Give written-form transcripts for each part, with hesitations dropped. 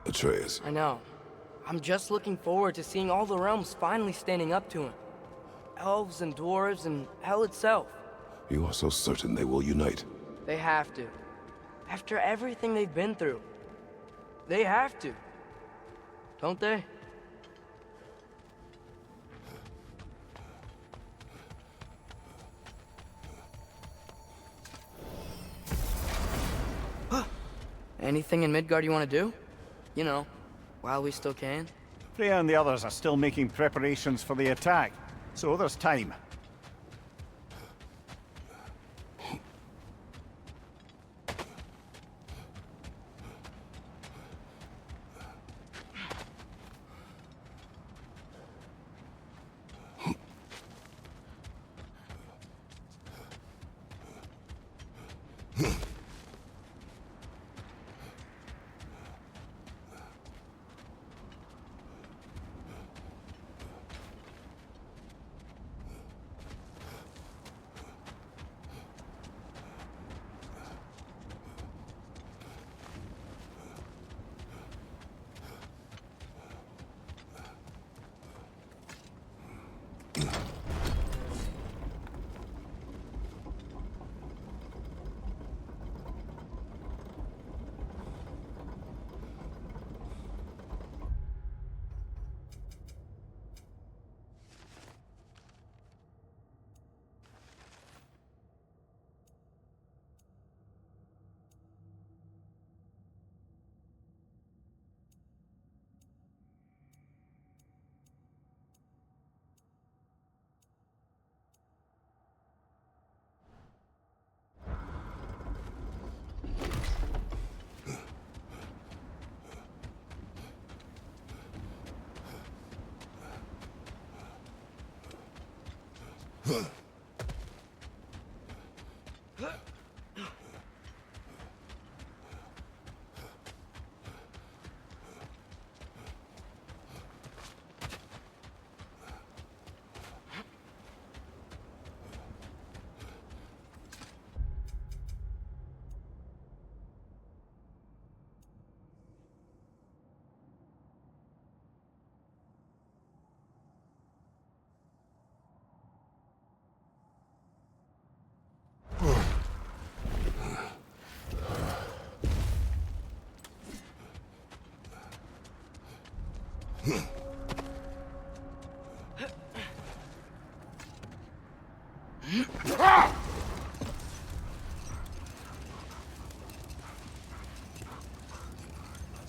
Atreus. I know. I'm just looking forward to seeing all the realms finally standing up to him. Elves and dwarves and hell itself. You are so certain they will unite. They have to. After everything they've been through. They have to. Don't they? Anything in Midgard you want to do? You know, while we still can. Freya and the others are still making preparations for the attack, so there's time.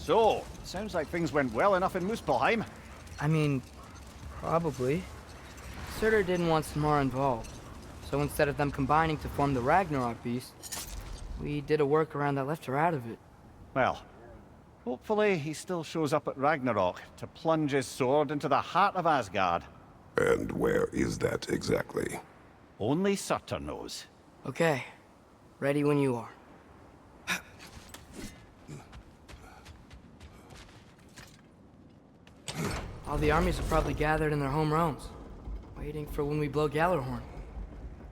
So, sounds like things went well enough in Muspelheim. I mean, probably. Surtur didn't want Samara involved. So instead of them combining to form the Ragnarok beast, we did a workaround that left her out of it. Well, hopefully he still shows up at Ragnarok to plunge his sword into the heart of Asgard. And where is that exactly? Only Surtur knows. Okay. Ready when you are. All the armies are probably gathered in their home realms, waiting for when we blow Gjallarhorn.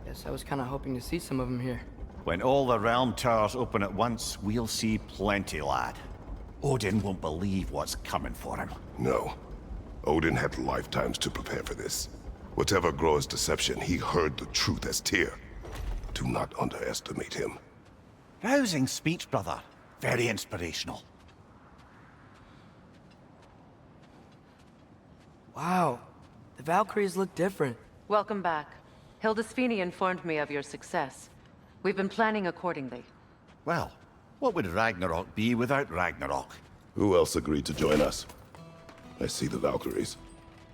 Guess I was kind of hoping to see some of them here. When all the realm towers open at once, we'll see plenty, lad. Odin won't believe what's coming for him. No. Odin had lifetimes to prepare for this. Whatever Groa's deception, he heard the truth as Tyr. Do not underestimate him. Rousing speech, brother. Very inspirational. Wow, the Valkyries look different. Welcome back. Hildisvini informed me of your success. We've been planning accordingly. Well, what would Ragnarok be without Ragnarok? Who else agreed to join us? I see the Valkyries.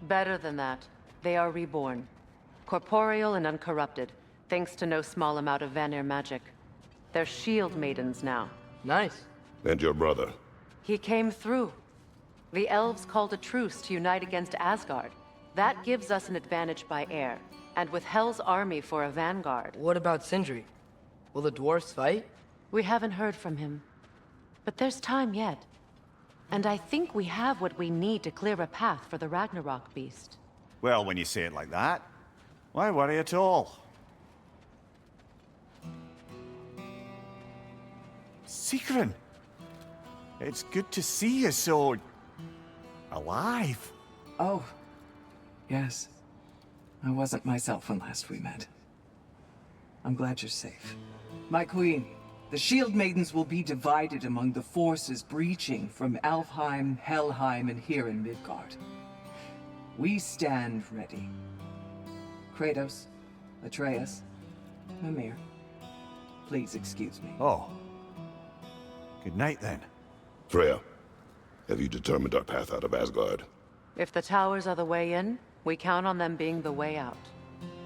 Better than that. They are reborn. Corporeal and uncorrupted, thanks to no small amount of Vanir magic. They're shield maidens now. Nice. And your brother? He came through. The elves called a truce to unite against Asgard. That gives us an advantage by air, and with Hel's army for a vanguard. What about Sindri? Will the dwarves fight? We haven't heard from him. But there's time yet. And I think we have what we need to clear a path for the Ragnarok beast. Well, when you say it like that, why worry at all? Sigrun! It's good to see you so... alive. Oh, yes. I wasn't myself when last we met. I'm glad you're safe. My queen, the Shield Maidens will be divided among the forces breaching from Alfheim, Helheim, and here in Midgard. We stand ready. Kratos, Atreus, Mimir, please excuse me. Oh. Good night, then. Freya, have you determined our path out of Asgard? If the towers are the way in, we count on them being the way out.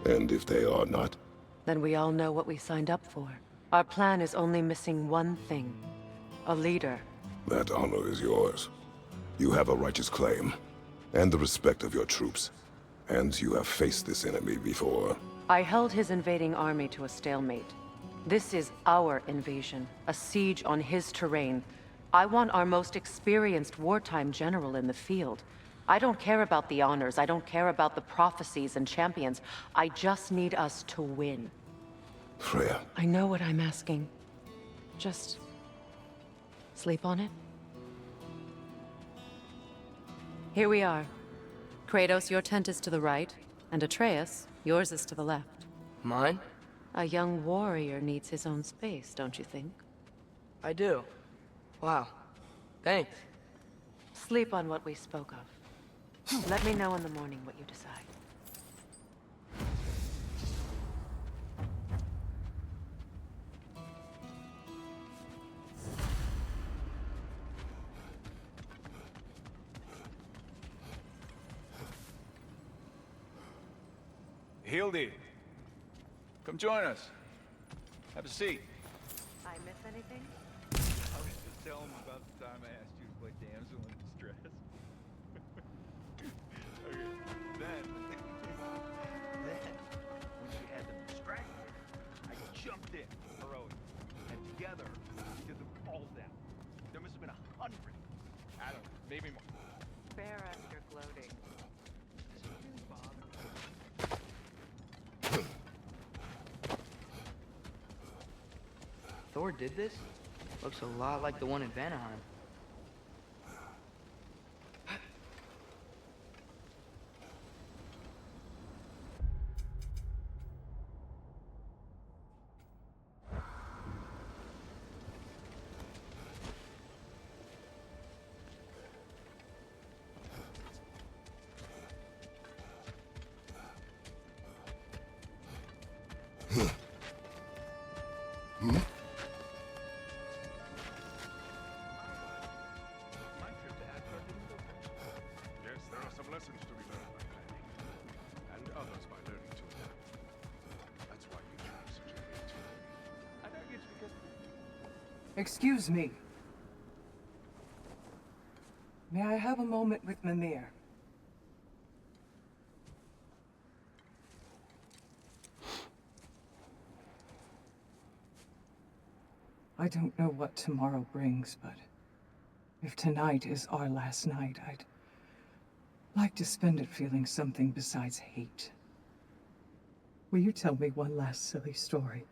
And if they are not? Then we all know what we signed up for. Our plan is only missing one thing. A leader. That honor is yours. You have a righteous claim, and the respect of your troops. And you have faced this enemy before. I held his invading army to a stalemate. This is our invasion, a siege on his terrain. I want our most experienced wartime general in the field. I don't care about the honors, I don't care about the prophecies and champions. I just need us to win. Freya. I know what I'm asking. Just... sleep on it? Here we are. Kratos, your tent is to the right, and Atreus, yours is to the left. Mine? A young warrior needs his own space, don't you think? I do. Wow. Thanks. Sleep on what we spoke of. Let me know in the morning what you decide. Hildy, come join us. Have a seat. I miss anything? I was just telling him about the time I asked you to play damsel in distress. Okay, then, when she had them distracted, I jumped in, heroic, and together we did them all down. There must have been 100. I don't know, maybe more. Fair as you're gloating. Didn't bother me. Thor did this? Looks a lot like the one in Vanaheim. My trip to Asgard didn't go well. Yes, there are some lessons to be learned by planning, and others by learning to adapt. That's why you chose such a great team. I know it's because... Excuse me. May I have a moment with Mimir? I don't know what tomorrow brings, but if tonight is our last night, I'd like to spend it feeling something besides hate. Will you tell me one last silly story?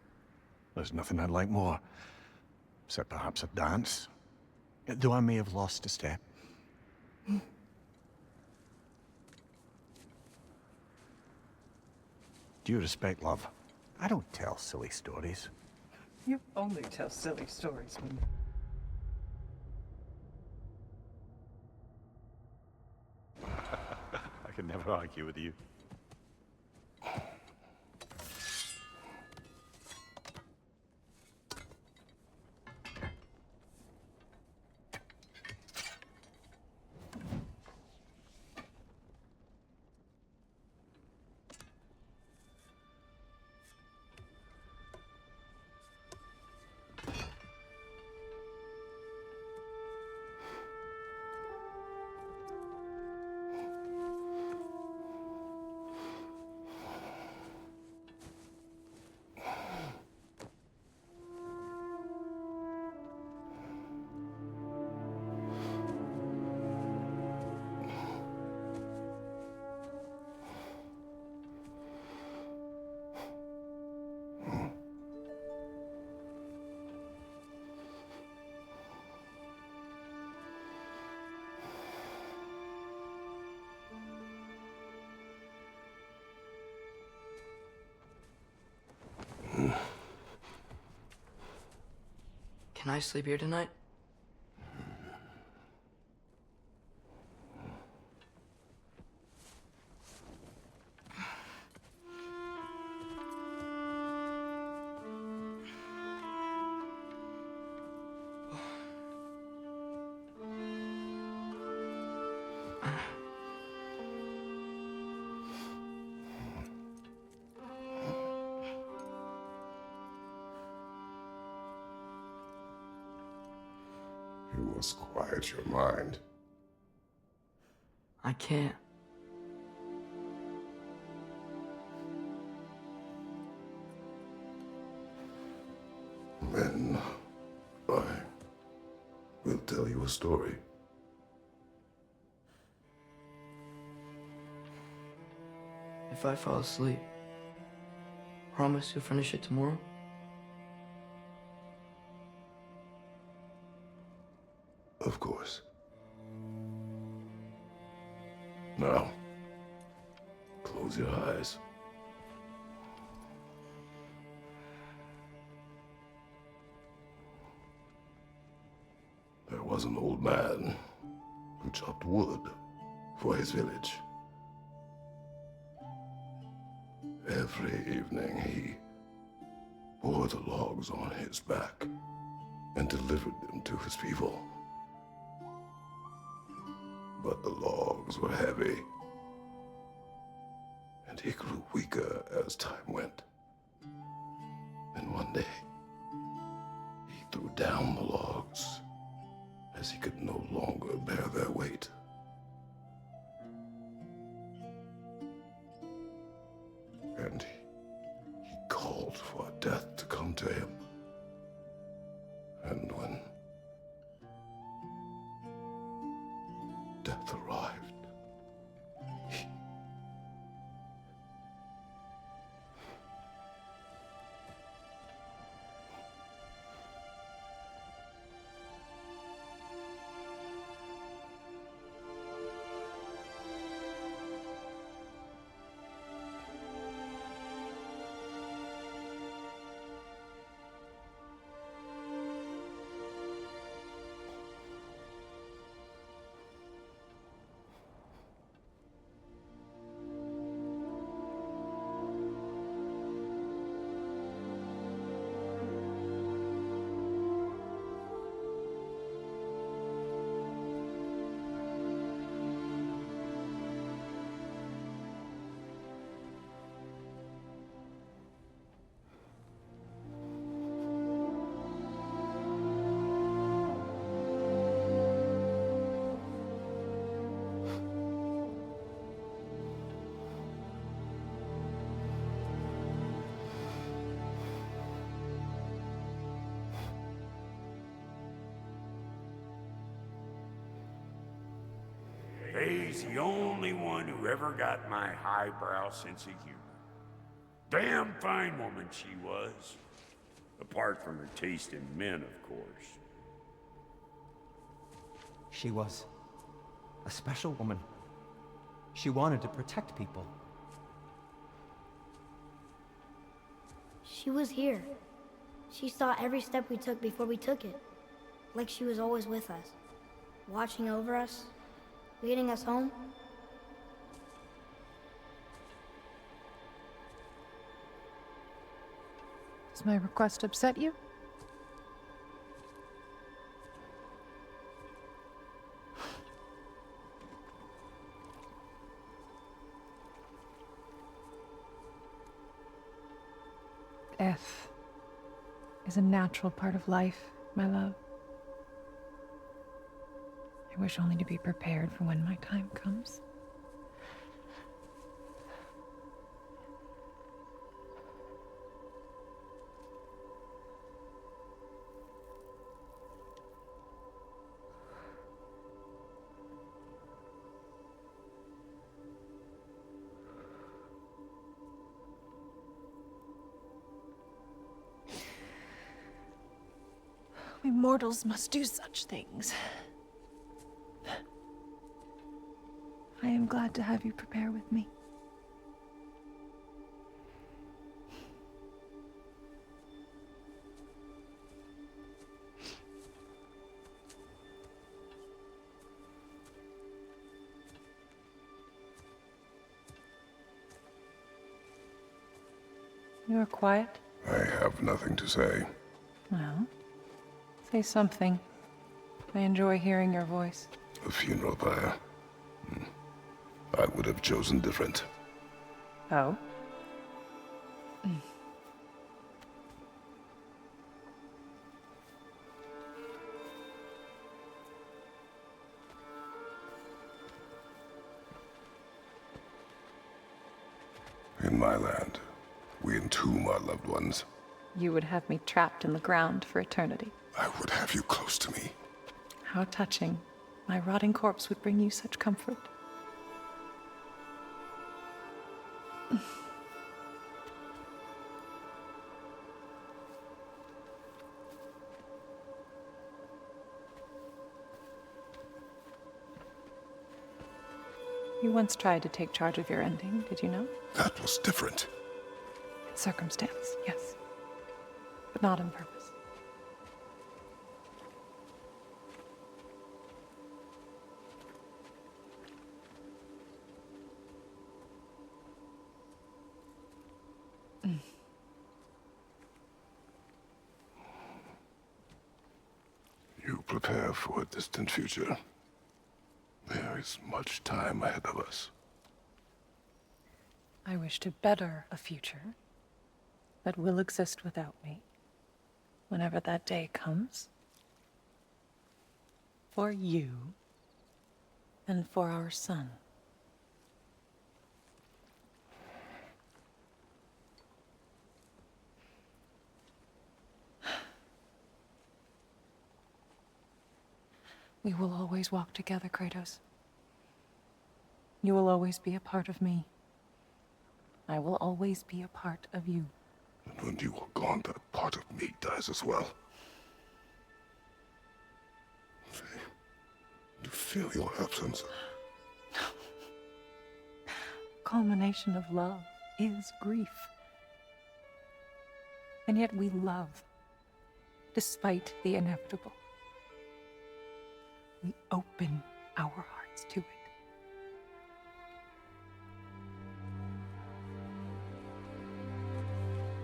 There's nothing I'd like more. Except perhaps a dance. Though I may have lost a step. Due respect, love. I don't tell silly stories. You only tell silly stories, Mimir. I can never argue with you. Can I sleep here tonight? You must quiet your mind. I can't. Then I will tell you a story. If I fall asleep, promise you'll finish it tomorrow? Of course. Now, close your eyes. There was an old man who chopped wood for his village. Every evening he bore the logs on his back and delivered them to his people. But the logs were heavy, and he grew weaker as time went. And one day, he threw down the logs as he could no longer bear their weight. And he called for death to come to him. And when death arrived, He's the only one who ever got my highbrow sense of humor. Damn fine woman she was. Apart from her taste in men, of course. She was a special woman. She wanted to protect people. She was here. She saw every step we took before we took it. Like she was always with us. Watching over us. Leading us home. Does my request upset you? Death is a natural part of life, my love. I wish only to be prepared for when my time comes. We mortals must do such things. I am glad to have you prepare with me. You're quiet. I have nothing to say. Well, say something. I enjoy hearing your voice. A funeral pyre. I would have chosen different. Oh? In my land, we entomb our loved ones. You would have me trapped in the ground for eternity. I would have you close to me. How touching. My rotting corpse would bring you such comfort. You once tried to take charge of your ending, did you know? That was different. Circumstance, yes. But not on purpose. You prepare for a distant future. There is much time ahead of us. I wish to better a future that will exist without me, whenever that day comes. For you, and for our son. We will always walk together, Kratos. You will always be a part of me. I will always be a part of you. And when you are gone, that part of me dies as well. To feel your absence. Culmination of love is grief. And yet we love, despite the inevitable. We open our hearts to it.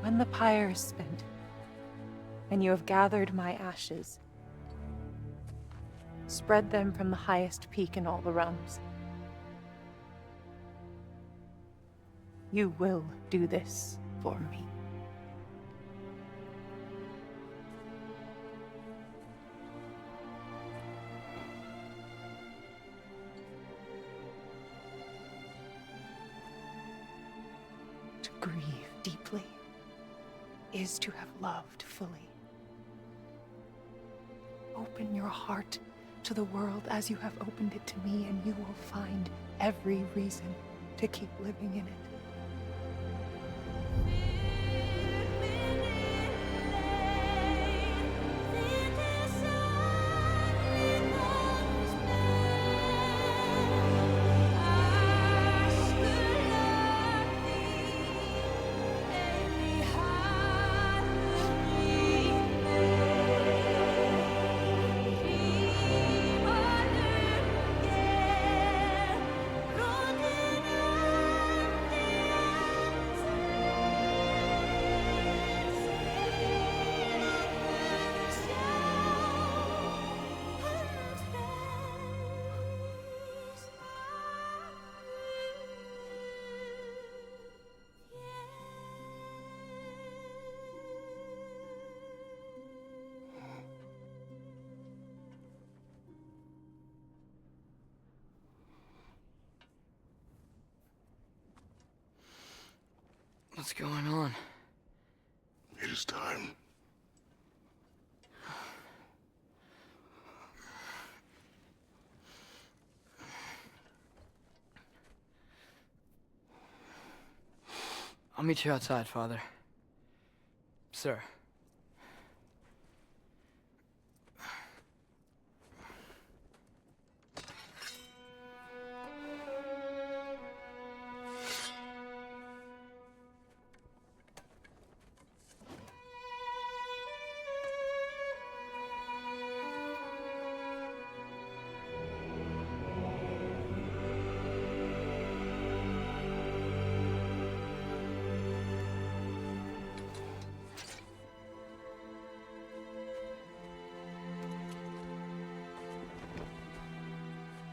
When the pyre is spent, and you have gathered my ashes, spread them from the highest peak in all the realms. You will do this for me. To grieve deeply is to have loved fully. Open your heart to the world as you have opened it to me, and you will find every reason to keep living in it. What's going on? It is time. I'll meet you outside, Father. Sir.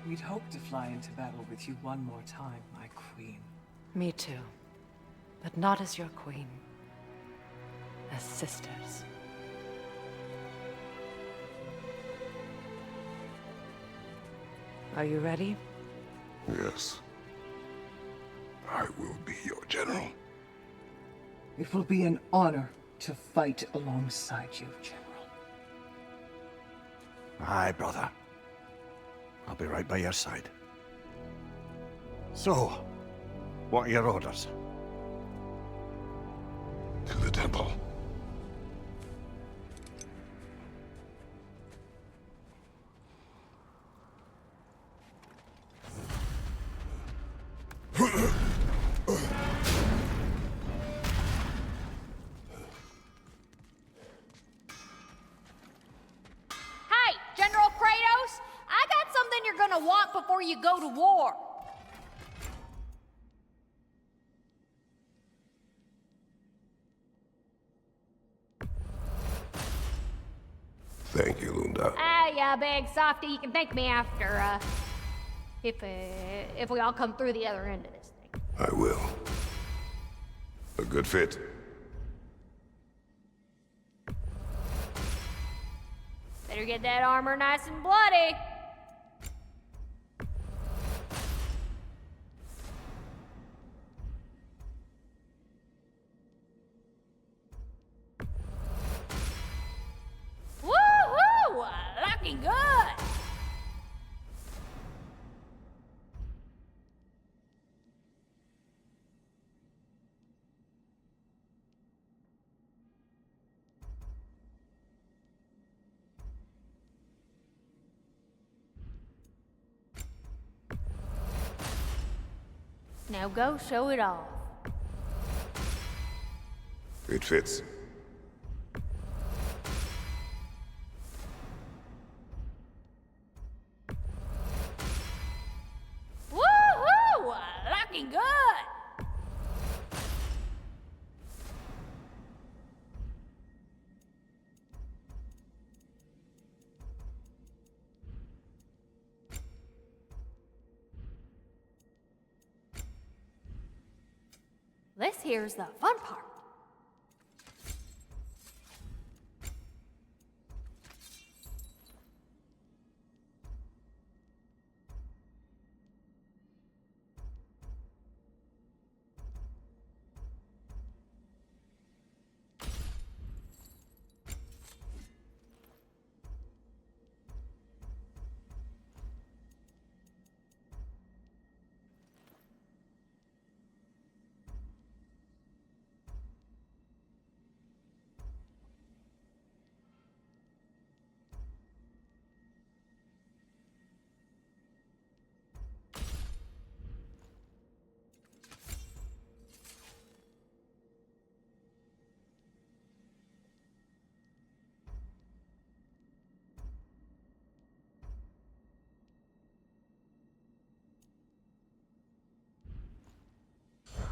We'd hoped to fly into battle with you one more time, my queen. Me too. But not as your queen. As sisters. Are you ready? Yes. I will be your general. It will be an honor to fight alongside you, General. Aye, brother. I'll be right by your side. So, what are your orders? To the temple. Hey, General Kratos! I got something you're gonna want before you go to war. Thank you, Lunda. Ah, yeah, big softy. You can thank me after, if we all come through the other end of this thing. I will. A good fit. Better get that armor nice and bloody. Woohoo! Looking good. Now go show it off. It fits. Woohoo! Looking good. This here's the fun part.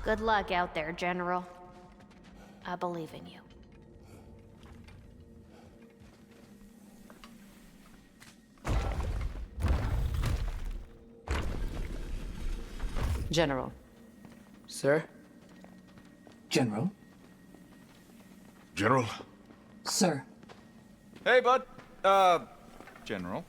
Good luck out there, General. I believe in you. General. Sir? General? General? Sir. Hey, bud. General.